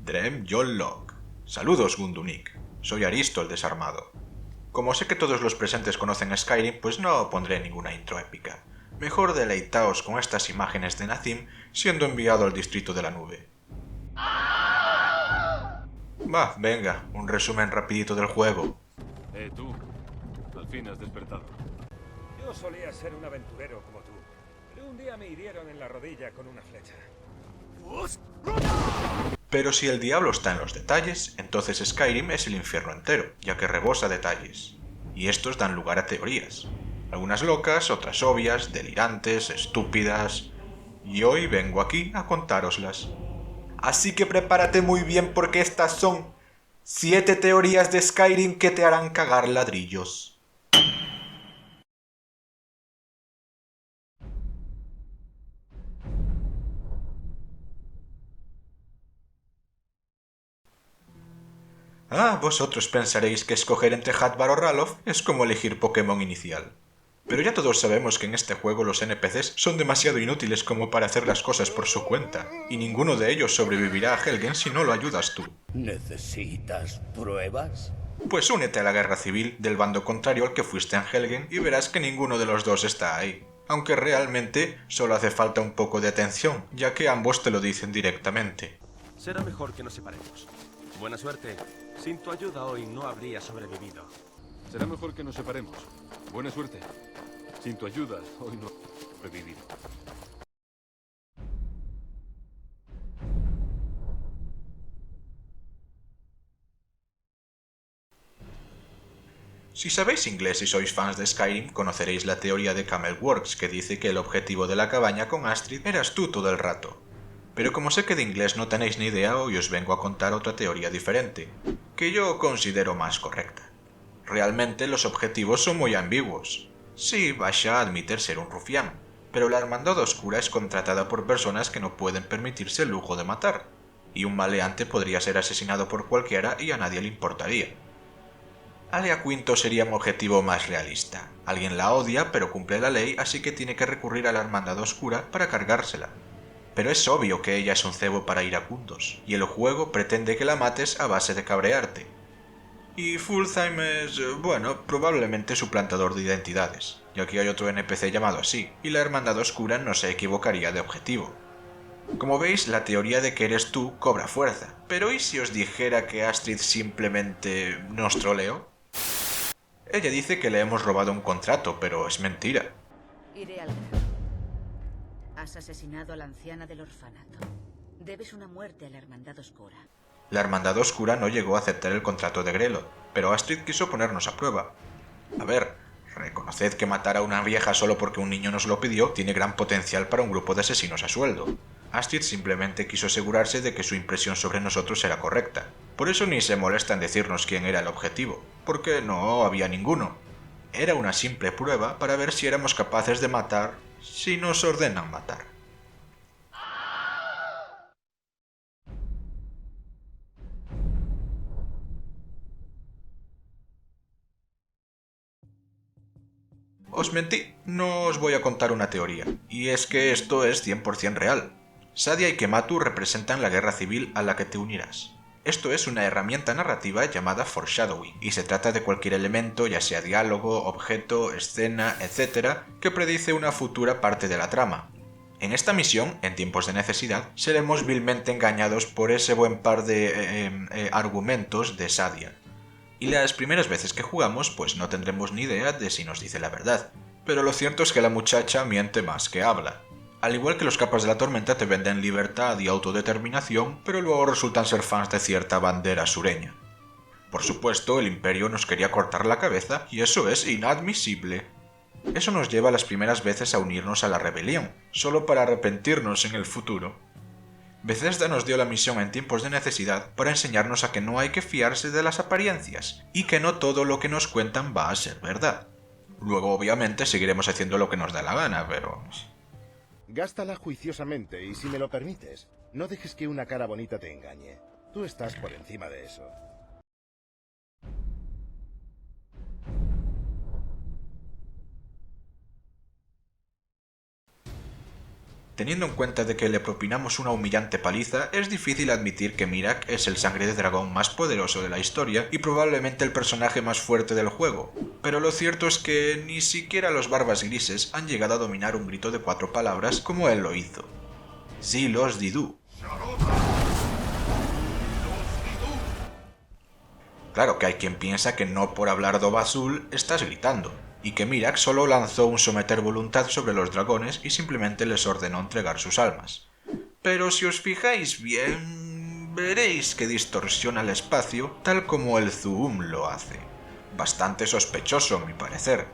Drem Yollok. Saludos, Gundunik. Soy Aristo el Desarmado. Como sé que todos los presentes conocen Skyrim, pues no pondré ninguna intro épica. Mejor deleitaos con estas imágenes de Nazim siendo enviado al distrito de la nube. Va, venga, un resumen rapidito del juego. Tú, al fin has despertado. Yo solía ser un aventurero como tú, pero un día me hirieron en la rodilla con una flecha. Pero si el diablo está en los detalles, entonces Skyrim es el infierno entero, ya que rebosa detalles. Y estos dan lugar a teorías. Algunas locas, otras obvias, delirantes, estúpidas. Y hoy vengo aquí a contároslas. Así que prepárate muy bien porque estas son 7 teorías de Skyrim que te harán cagar ladrillos. Ah, vosotros pensaréis que escoger entre Hadvar o Ralof es como elegir Pokémon inicial. Pero ya todos sabemos que en este juego los NPCs son demasiado inútiles como para hacer las cosas por su cuenta, y ninguno de ellos sobrevivirá a Helgen si no lo ayudas tú. ¿Necesitas pruebas? Pues únete a la guerra civil del bando contrario al que fuiste en Helgen y verás que ninguno de los dos está ahí. Aunque realmente solo hace falta un poco de atención, ya que ambos te lo dicen directamente. Será mejor que nos separemos. Buena suerte. Sin tu ayuda hoy no habría sobrevivido. Será mejor que nos separemos. Buena suerte. Sin tu ayuda, hoy no he sobrevivido. Si sabéis inglés y sois fans de Skyrim, conoceréis la teoría de Camelworks, que dice que el objetivo de la cabaña con Astrid eras tú todo el rato. Pero como sé que de inglés no tenéis ni idea, hoy os vengo a contar otra teoría diferente, que yo considero más correcta. Realmente los objetivos son muy ambiguos. Sí, Basha admite ser un rufián, pero la Hermandad Oscura es contratada por personas que no pueden permitirse el lujo de matar, y un maleante podría ser asesinado por cualquiera y a nadie le importaría. Alia Quinto sería un objetivo más realista. Alguien la odia, pero cumple la ley, así que tiene que recurrir a la Hermandad Oscura para cargársela. Pero es obvio que ella es un cebo para iracundos, y el juego pretende que la mates a base de cabrearte. Y Fultheim es, bueno, probablemente suplantador de identidades, ya que hay otro NPC llamado así, y la Hermandad Oscura no se equivocaría de objetivo. Como veis, la teoría de que eres tú cobra fuerza, pero ¿y si os dijera que Astrid simplemente nos troleó? Ella dice que le hemos robado un contrato, pero es mentira. Iré al grano. Has asesinado a la anciana del orfanato. Debes una muerte a la Hermandad Oscura. La Hermandad Oscura no llegó a aceptar el contrato de Grelod, pero Astrid quiso ponernos a prueba. A ver, reconoced que matar a una vieja solo porque un niño nos lo pidió tiene gran potencial para un grupo de asesinos a sueldo. Astrid simplemente quiso asegurarse de que su impresión sobre nosotros era correcta. Por eso ni se molesta en decirnos quién era el objetivo, porque no había ninguno. Era una simple prueba para ver si éramos capaces de matar si nos ordenan matar. Os mentí, no os voy a contar una teoría, y es que esto es 100% real. Sadia y Kematu representan la guerra civil a la que te unirás. Esto es una herramienta narrativa llamada foreshadowing, y se trata de cualquier elemento, ya sea diálogo, objeto, escena, etc., que predice una futura parte de la trama. En esta misión, en tiempos de necesidad, seremos vilmente engañados por ese buen par de argumentos de Sadia. Y las primeras veces que jugamos, pues no tendremos ni idea de si nos dice la verdad. Pero lo cierto es que la muchacha miente más que habla. Al igual que los capas de la tormenta te venden libertad y autodeterminación, pero luego resultan ser fans de cierta bandera sureña. Por supuesto, el Imperio nos quería cortar la cabeza, y eso es inadmisible. Eso nos lleva las primeras veces a unirnos a la rebelión, solo para arrepentirnos en el futuro. Bethesda nos dio la misión en tiempos de necesidad para enseñarnos a que no hay que fiarse de las apariencias, y que no todo lo que nos cuentan va a ser verdad. Luego, obviamente, seguiremos haciendo lo que nos da la gana, pero... Gástala juiciosamente y, si me lo permites, no dejes que una cara bonita te engañe. Tú estás por encima de eso. Teniendo en cuenta de que le propinamos una humillante paliza, es difícil admitir que Miraak es el sangre de dragón más poderoso de la historia y probablemente el personaje más fuerte del juego. Pero lo cierto es que ni siquiera los barbas grises han llegado a dominar un grito de 4 palabras como él lo hizo. Zilos Didu. Claro que hay quien piensa que no por hablar Doba Azul estás gritando, y que Miraak solo lanzó un someter voluntad sobre los dragones y simplemente les ordenó entregar sus almas. Pero si os fijáis bien, veréis que distorsiona el espacio tal como el Zuum lo hace. Bastante sospechoso, a mi parecer.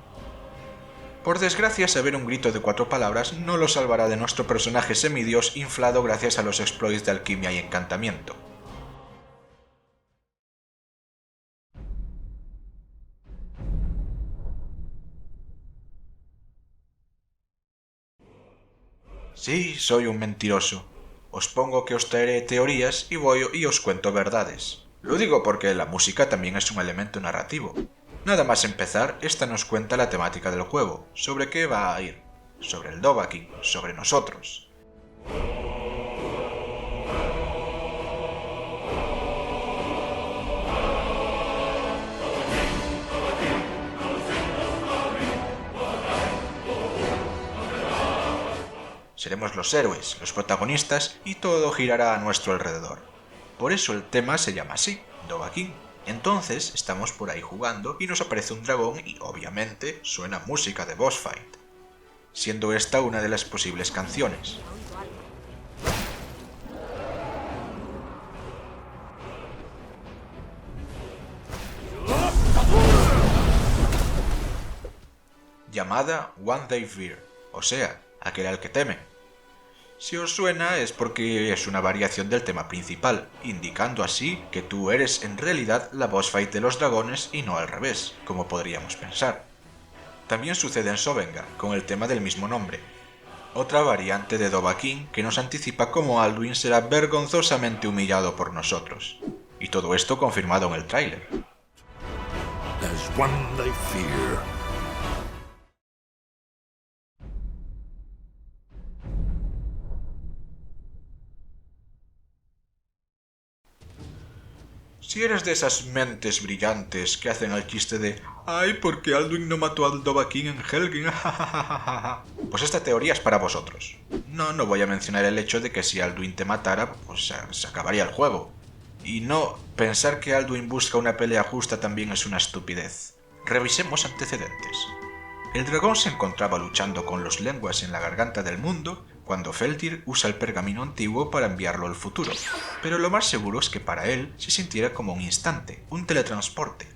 Por desgracia, saber un grito de 4 palabras no lo salvará de nuestro personaje semidios inflado gracias a los exploits de alquimia y encantamiento. Sí, soy un mentiroso. Os pongo que os traeré teorías y os cuento verdades. Lo digo porque la música también es un elemento narrativo. Nada más empezar, esta nos cuenta la temática del juego, sobre qué va a ir, sobre el Dovahkiin, sobre nosotros. Seremos los héroes, los protagonistas, y todo girará a nuestro alrededor. Por eso el tema se llama así, Dovahkiin. Entonces estamos por ahí jugando y nos aparece un dragón y obviamente suena música de boss fight, siendo esta una de las posibles canciones. Llamada One They Fear, o sea, aquel al que temen. Si os suena es porque es una variación del tema principal, indicando así que tú eres en realidad la boss fight de los dragones y no al revés, como podríamos pensar. También sucede en Sovngarde, con el tema del mismo nombre. Otra variante de Dovahkiin que nos anticipa cómo Alduin será vergonzosamente humillado por nosotros. Y todo esto confirmado en el tráiler. There's one they fear. Si eres de esas mentes brillantes que hacen el chiste de ¡ay, porque Alduin no mató al Dovahkiin en Helgen! Pues esta teoría es para vosotros. No voy a mencionar el hecho de que si Alduin te matara, pues se acabaría el juego. Y no, pensar que Alduin busca una pelea justa también es una estupidez. Revisemos antecedentes. El dragón se encontraba luchando con los lenguas en la garganta del mundo cuando Feldir usa el pergamino antiguo para enviarlo al futuro, pero lo más seguro es que para él se sintiera como un instante, un teletransporte.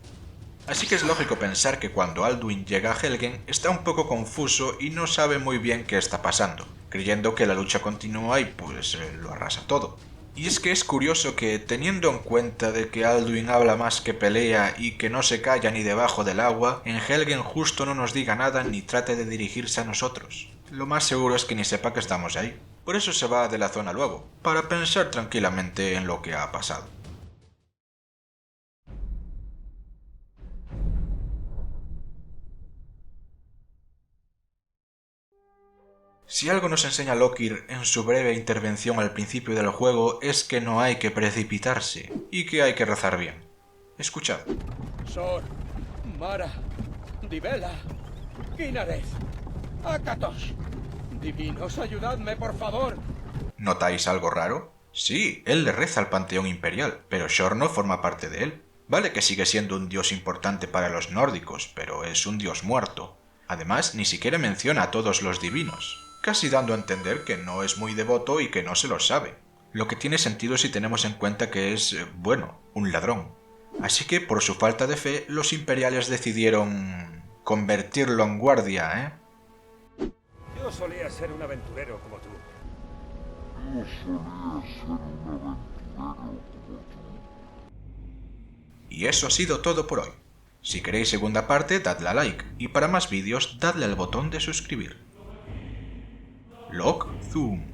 Así que es lógico pensar que cuando Alduin llega a Helgen está un poco confuso y no sabe muy bien qué está pasando, creyendo que la lucha continúa y pues lo arrasa todo. Y es que es curioso que, teniendo en cuenta de que Alduin habla más que pelea y que no se calla ni debajo del agua, en Helgen justo no nos diga nada ni trate de dirigirse a nosotros. Lo más seguro es que ni sepa que estamos ahí. Por eso se va de la zona luego, para pensar tranquilamente en lo que ha pasado. Si algo nos enseña Lokir en su breve intervención al principio del juego es que no hay que precipitarse y que hay que rezar bien. Escuchad. Sor, Mara, Divela, Kynareth, Akatos. Divinos, ayudadme, por favor. ¿Notáis algo raro? Sí, él le reza al panteón imperial, pero Shor no forma parte de él. Vale que sigue siendo un dios importante para los nórdicos, pero es un dios muerto. Además, ni siquiera menciona a todos los divinos, casi dando a entender que no es muy devoto y que no se los sabe. Lo que tiene sentido si tenemos en cuenta que es, un ladrón. Así que, por su falta de fe, los imperiales decidieron convertirlo en guardia, Yo solía ser un aventurero como tú. Y eso ha sido todo por hoy. Si queréis segunda parte, dadle a like, y para más vídeos, dadle al botón de suscribir. Log Zoom.